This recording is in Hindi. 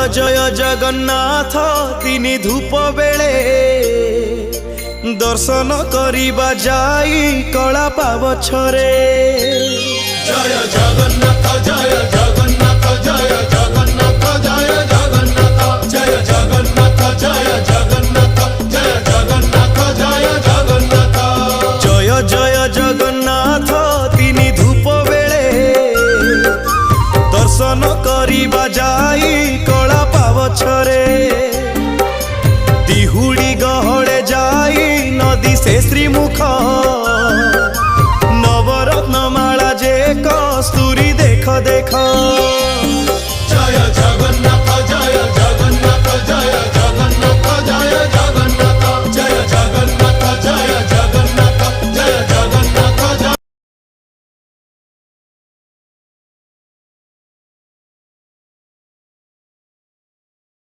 जय जगन्नाथ तिनि धूप बेले दर्शन करिबा जाई कला पावछरे। जय जगन्नाथ जय जगन्नाथ जय जगन्नाथ जय जगन्नाथ जय जगन्नाथ जय जगन्नाथ जय जगन्नाथ जय जगन्नाथ। जय जय जगन्नाथ तिनि धूप बेले दर्शन करिबा जाई कला पावछरे। दिहुड़ी गहड़े जाई नदी से श्रीमुख नवरत्न माला जे कस्तूरी देख देख।